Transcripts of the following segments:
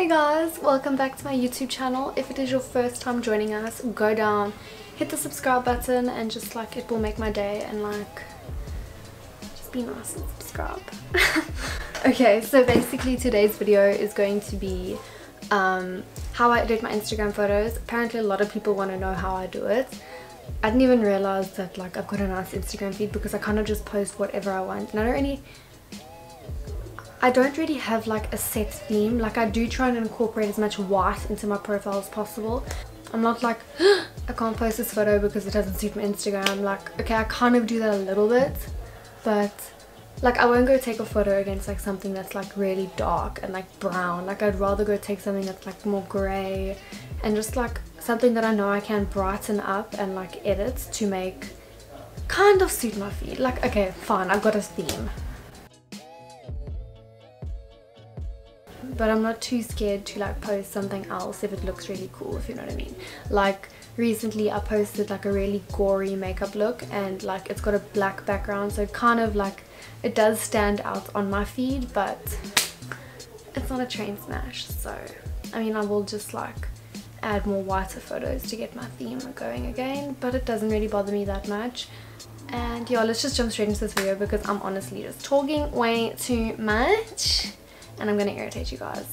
Hey guys, welcome back to my YouTube channel. If it is your first time joining us, go down, hit the subscribe button, and just like it will make my day, and like just be nice and subscribe. Okay, so basically today's video is going to be how I edit my Instagram photos. Apparently a lot of people want to know how I do it. I didn't even realize that like I've got a nice Instagram feed because I kind of just post whatever I want, and I don't really have like a set theme. Like I do try and incorporate as much white into my profile as possible. I'm not like I can't post this photo because it doesn't suit my Instagram. Like, okay, I kind of do that a little bit, but like I won't go take a photo against like something that's like really dark and like brown. Like I'd rather go take something that's like more grey and just like something that I know I can brighten up and like edit to make kind of suit my feed. Like, okay, fine, I've got a theme, but I'm not too scared to like post something else if it looks really cool, if you know what I mean. Like recently I posted like a really gory makeup look, and like it's got a black background, so it kind of like it does stand out on my feed, but it's not a train smash. So I mean, I will just like add more whiter photos to get my theme going again, but it doesn't really bother me that much. And yeah, let's just jump straight into this video because I'm honestly just talking way too much and I'm gonna irritate you guys.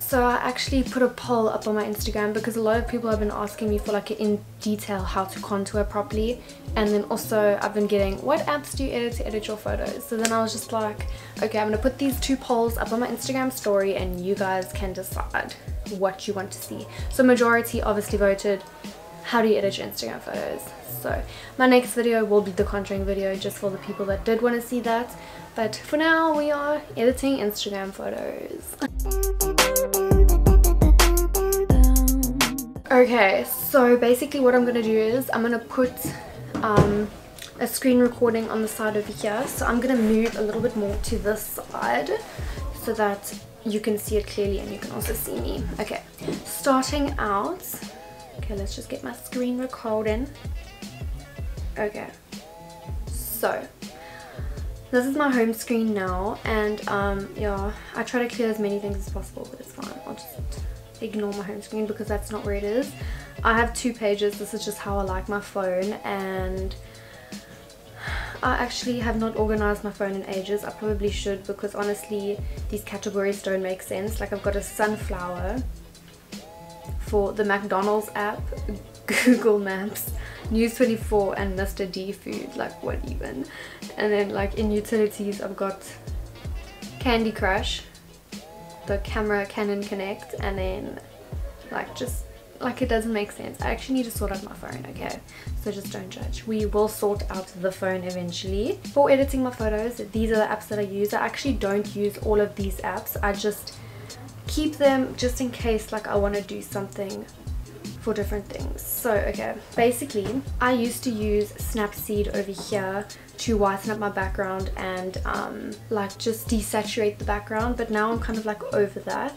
So I actually put a poll up on my Instagram because a lot of people have been asking me for like in detail how to contour properly, and then also I've been getting what apps do you edit to edit your photos. So then I was just like, okay, I'm gonna put these two polls up on my Instagram story and you guys can decide what you want to see. So majority obviously voted, how do you edit your Instagram photos? So my next video will be the contouring video, just for the people that did want to see that. But for now, we are editing Instagram photos. Okay, so basically what I'm going to do is I'm going to put a screen recording on the side over here. So I'm going to move a little bit more to this side so that you can see it clearly and you can also see me. Okay, starting out. Okay, let's just get my screen recording. Okay, so this is my home screen now, and yeah, I try to clear as many things as possible, but it's fine. I'll just ignore my home screen because that's not where it is. I have two pages. This is just how I like my phone, and I actually have not organized my phone in ages. I probably should, because honestly these categories don't make sense. Like I've got a sunflower for the McDonald's app, Google Maps, News 24, and Mr. D Food. Like what even? And then like in utilities I've got Candy Crush, the camera Canon Connect, and then like just like it doesn't make sense. I actually need to sort out my phone, okay? So just don't judge. We will sort out the phone eventually. For editing my photos, these are the apps that I use. I actually don't use all of these apps. I just keep them just in case like I want to do something for different things. So okay, basically I used to use Snapseed over here to whiten up my background and like just desaturate the background, but now I'm kind of like over that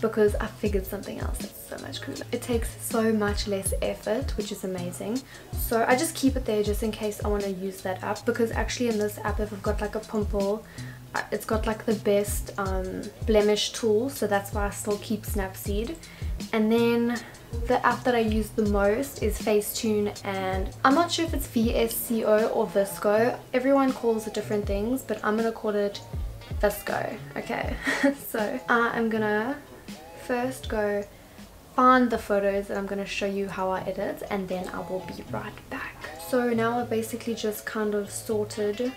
because I figured something else that's so much cooler. It takes so much less effort, which is amazing. So I just keep it there just in case I want to use that app, because actually in this app if I've got like a pimple, it's got like the best blemish tool, so that's why I still keep Snapseed. And then the app that I use the most is Facetune, and I'm not sure if it's VSCO or Visco. Everyone calls it different things, but I'm gonna call it Visco. Okay, so I'm gonna first go find the photos that I'm gonna show you how I edit, and then I will be right back. So now I've basically just kind of sorted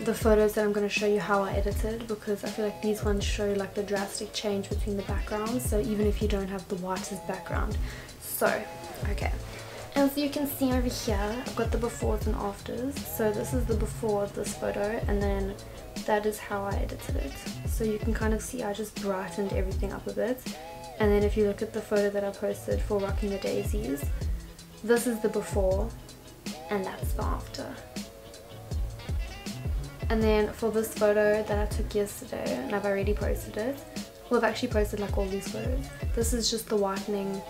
the photos that I'm going to show you how I edited, because I feel like these ones show like the drastic change between the backgrounds, so even if you don't have the whitest background. So okay, as you can see over here I've got the befores and afters. So this is the before of this photo, and then that is how I edited it. So you can kind of see I just brightened everything up a bit. And then if you look at the photo that I posted for Rocking the Daisies, this is the before and that's the after. And then for this photo that I took yesterday, and I've already posted it, well I've actually posted like all these photos, this is just the whitening.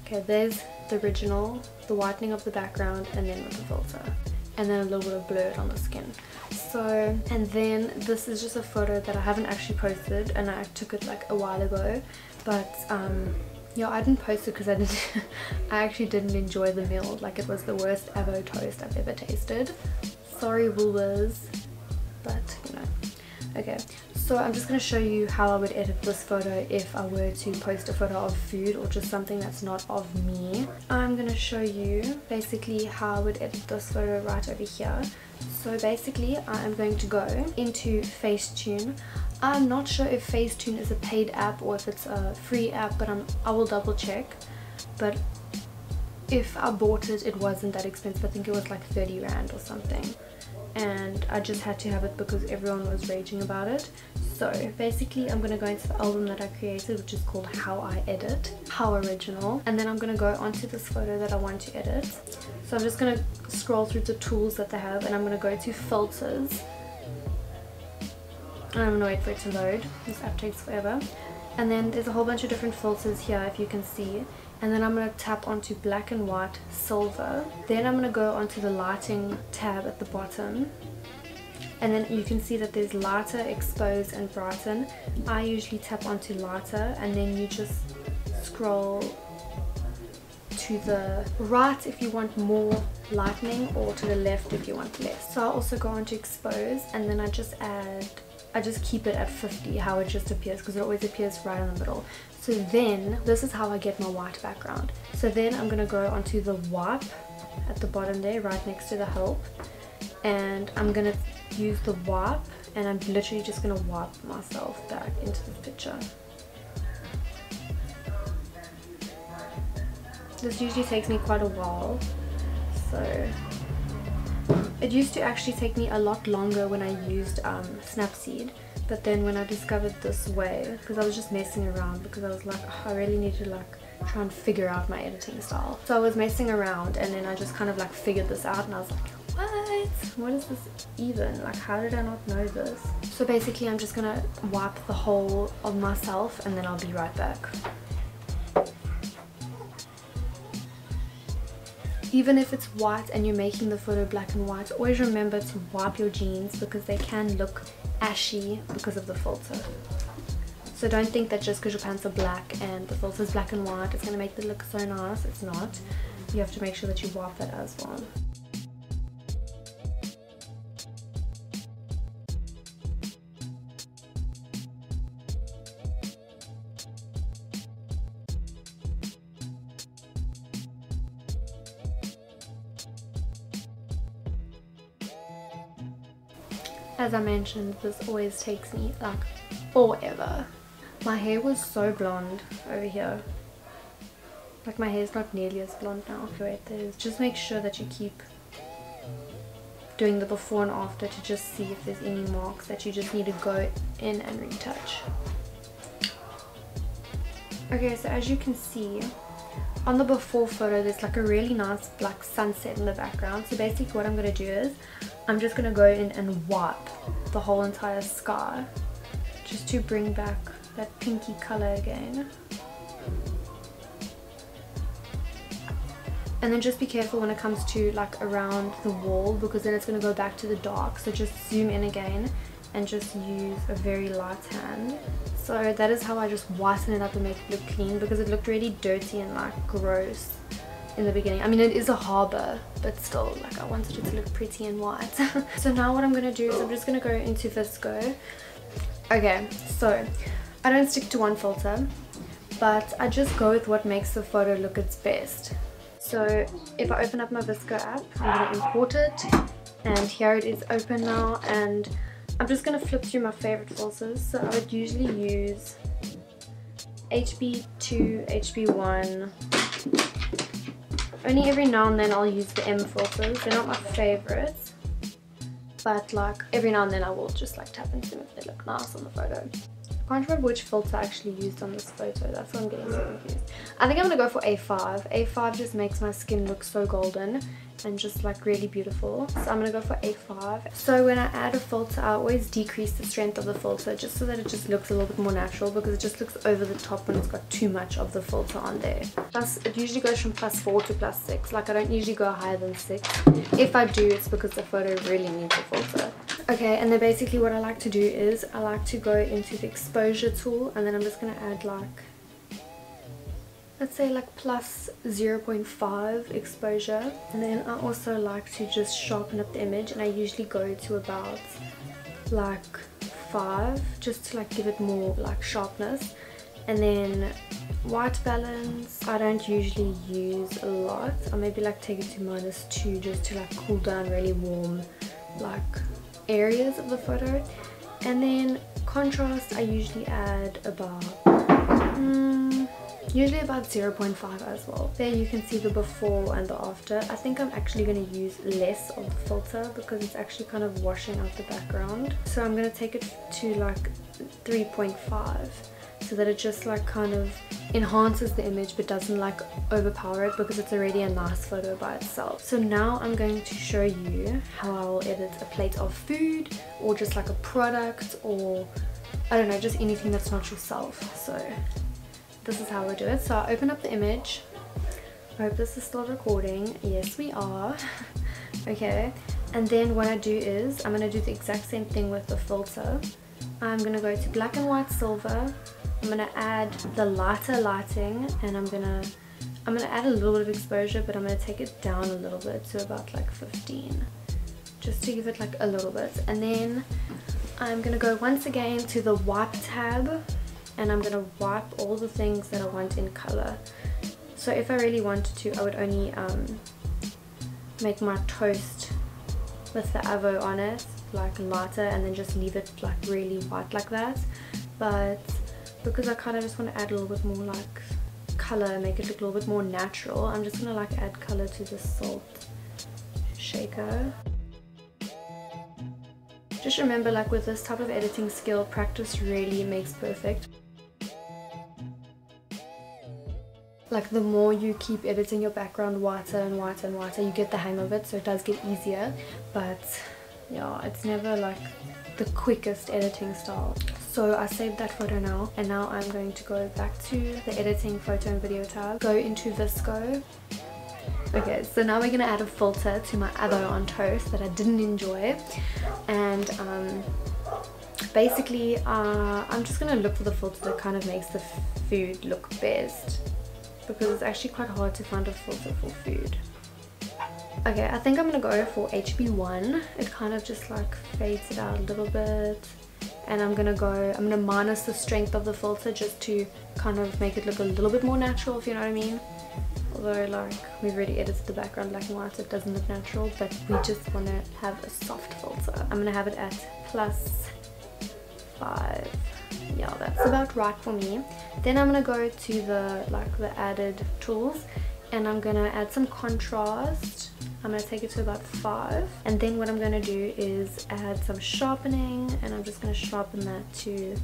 Okay, there's the original, the whitening of the background, and then with the filter, and then a little bit of blur on the skin. So, and then this is just a photo that I haven't actually posted, and I took it like a while ago, But yeah, I didn't post it because I actually didn't enjoy the meal. Like, it was the worst avo toast I've ever tasted. Sorry Woolworths, but you know. Okay, so I'm just going to show you how I would edit this photo if I were to post a photo of food or just something that's not of me. I'm going to show you basically how I would edit this photo right over here. So basically I am going to go into Facetune. I'm not sure if Facetune is a paid app or if it's a free app, but I will double check. But if I bought it, it wasn't that expensive. I think it was like 30 Rand or something. And I just had to have it because everyone was raging about it. So basically I'm going to go into the album that I created, which is called How I Edit. How original. And then I'm going to go onto this photo that I want to edit. So I'm just going to scroll through the tools that they have, and I'm going to go to filters. And I'm going to wait for it to load. This app takes forever. And then there's a whole bunch of different filters here, if you can see. And then I'm going to tap onto black and white, silver. Then I'm going to go onto the lighting tab at the bottom. And then you can see that there's lighter, expose and brighten. I usually tap onto lighter, and then you just scroll to the right if you want more lightening, or to the left if you want less. So I'll also go on to expose, and then I just keep it at 50, how it just appears, because it always appears right in the middle. So then this is how I get my white background. So then I'm going to go onto the wipe at the bottom there, right next to the help, and I'm going to use the wipe, and I'm literally just going to wipe myself back into this picture. This usually takes me quite a while, so it used to actually take me a lot longer when I used Snapseed, but then when I discovered this way, because I was just messing around, because I was like, oh, I really need to like try and figure out my editing style. So I was messing around, and then I just kind of like figured this out, and I was like, what is this even? Like, how did I not know this? So basically I'm just gonna wipe the whole of myself, and then I'll be right back. Even if it's white and you're making the photo black and white, always remember to wipe your jeans, because they can look ashy because of the filter. So don't think that just because your pants are black and the filter is black and white, it's going to make them look so nice. It's not. You have to make sure that you wipe that as well. As I mentioned, this always takes me like forever. My hair was so blonde over here. Like, my hair's not nearly as blonde now. Wait, just make sure that you keep doing the before and after to just see if there's any marks that you just need to go in and retouch. Okay, so as you can see, on the before photo there's like a really nice black sunset in the background. So basically what I'm going to do is I'm just going to go in and wipe the whole entire sky just to bring back that pinky color again. And then just be careful when it comes to like around the wall, because then it's going to go back to the dark. So just zoom in again and just use a very light hand. So that is how I just whiten it up and make it look clean, because it looked really dirty and like gross in the beginning. I mean, it is a harbor, but still, like, I wanted it to look pretty and white. So now what I'm going to do is I'm just going to go into Visco. Okay, so I don't stick to one filter, but I just go with what makes the photo look its best. So if I open up my Visco app, I'm going to import it, and here it is open now, and I'm just going to flip through my favorite filters. So I would usually use HB2, HB1. Only every now and then I'll use the M filters. They're not my favorites, but like every now and then I will just like tap into them if they look nice on the photo. I can't remember which filter I actually used on this photo. That's why I'm getting so confused. I think I'm going to go for A5. A5 just makes my skin look so golden and just like really beautiful. So I'm going to go for A5. So when I add a filter, I always decrease the strength of the filter just so that it just looks a little bit more natural, because it just looks over the top when it's got too much of the filter on there. Plus, it usually goes from +4 to +6. Like, I don't usually go higher than 6. If I do, it's because the photo really needs a filter. Okay, and then basically what I like to do is I like to go into the exposure tool, and then I'm just going to add like let's say like plus 0.5 exposure. And then I also like to just sharpen up the image, and I usually go to about like 5 just to like give it more like sharpness. And then white balance, I don't usually use a lot. I maybe like take it to -2 just to like cool down really warm like areas of the photo. And then contrast, I usually add about usually about 0.5 as well. There you can see the before and the after. I think I'm actually going to use less of the filter because it's actually kind of washing out the background. So I'm going to take it to like 3.5 so that it just like kind of enhances the image but doesn't like overpower it, because it's already a nice photo by itself. So now I'm going to show you how I'll edit a plate of food, or just like a product, or I don't know, just anything that's not yourself. So this is how we do it. So I open up the image. I hope this is still recording. Yes, we are. Okay, and then what I do is I'm going to do the exact same thing with the filter. I'm going to go to black and white silver. I'm going to add the lighter lighting, and I'm going to add a little bit of exposure, but I'm going to take it down a little bit to about like 15, just to give it like a little bit. And then I'm going to go once again to the wipe tab, and I'm going to wipe all the things that I want in color. So if I really wanted to, I would only make my toast with the avo on it like lighter, and then just leave it like really white like that. But because I kind of just want to add a little bit more like color, make it look a little bit more natural, I'm just going to like add color to the salt shaker. Just remember, like with this type of editing skill, practice really makes perfect. Like the more you keep editing your background whiter and whiter and whiter, you get the hang of it, so it does get easier. But yeah, it's never like the quickest editing style. So I saved that photo now, and now I'm going to go back to the editing photo and video tab, go into Visco. Okay, so now we're going to add a filter to my avo on toast that I didn't enjoy. And basically I'm just going to look for the filter that kind of makes the food look best, because it's actually quite hard to find a filter for food. Okay, I think I'm going to go for HB1. It kind of just like fades it out a little bit. And I'm going to minus the strength of the filter just to kind of make it look a little bit more natural, if you know what I mean. Although like we've already edited the background black and white, so it doesn't look natural, but we just want to have a soft filter. I'm going to have it at +5. Yeah, that's about right for me. Then I'm going to go to the added tools, and I'm going to add some contrast. I'm going to take it to about 5, and then what I'm going to do is add some sharpening, and I'm just going to sharpen that to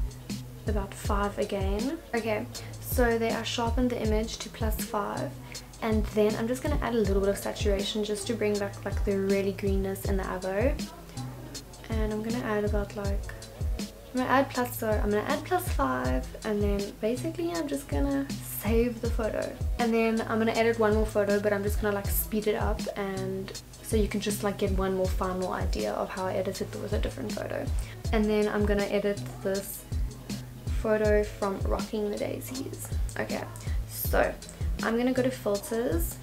about 5 again. Okay, so there I sharpened the image to +5, and then I'm just going to add a little bit of saturation just to bring back like the really greenness in the avo. And I'm going to add about like, I'm going to add +5, and then basically I'm just going to save the photo. And then I'm going to edit one more photo, but I'm just going to like speed it up, and so you can just like get one more final idea of how I edited it with a different photo. And then I'm going to edit this photo from Rocking the Daisies. Okay, so I'm going to go to filters.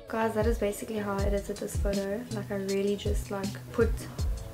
Guys, that is basically how I edited this photo. Like, I really just like put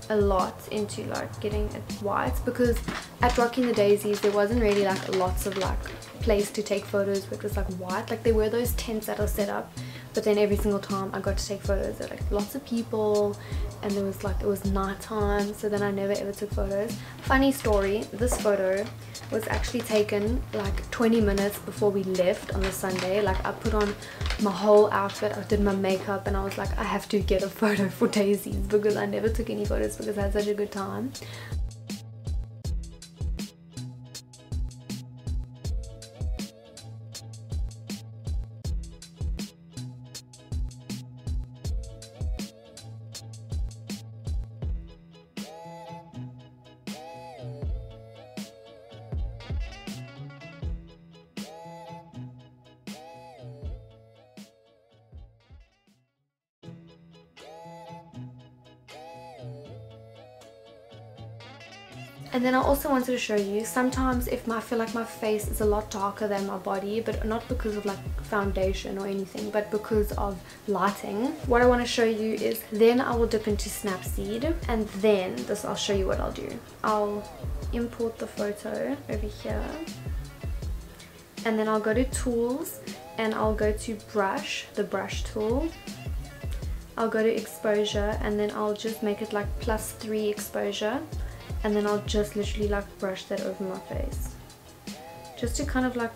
a lot into like getting it white, because at Rocking the Daisies there wasn't really like lots of like place to take photos where it was like white. Like, there were those tents that are set up, but then every single time I got to take photos there were like lots of people, and there was like, it was night time, so then I never ever took photos. Funny story, this photo was actually taken like 20 minutes before we left on the Sunday. Like, I put on my whole outfit, I did my makeup, and I was like, I have to get a photo for Daisies, because I never took any photos because I had such a good time. And then I also wanted to show you, sometimes if I feel like my face is a lot darker than my body, but not because of like foundation or anything, but because of lighting, what I want to show you is, then I will dip into Snapseed, and then this, I'll show you what I'll do. I'll import the photo over here, and then I'll go to tools, and I'll go to brush, the brush tool. I'll go to exposure, and then I'll just make it like +3 exposure. And then I'll just literally like brush that over my face, just to kind of like,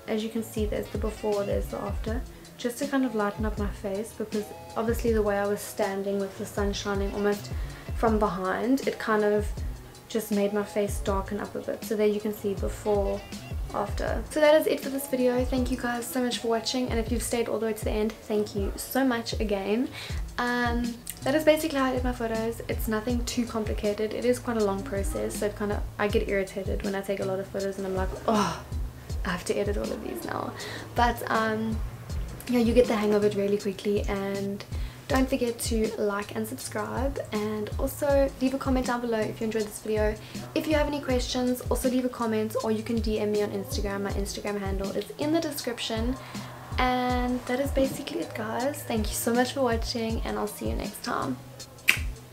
as you can see, there's the before, there's the after, just to kind of lighten up my face, because obviously the way I was standing with the sun shining almost from behind, it kind of just made my face darken up a bit. So there you can see before, after. So that is it for this video. Thank you guys so much for watching, and if you've stayed all the way to the end, thank you so much again. That is basically how I did my photos. It's nothing too complicated. It is quite a long process, so I get irritated when I take a lot of photos and I'm like, oh, I have to edit all of these now. But yeah, you get the hang of it really quickly. And don't forget to like and subscribe, and also leave a comment down below if you enjoyed this video. If you have any questions, also leave a comment, or you can DM me on Instagram. My Instagram handle is in the description. And that is basically it, guys. Thank you so much for watching, and I'll see you next time.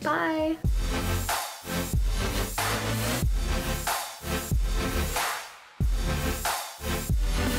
Bye.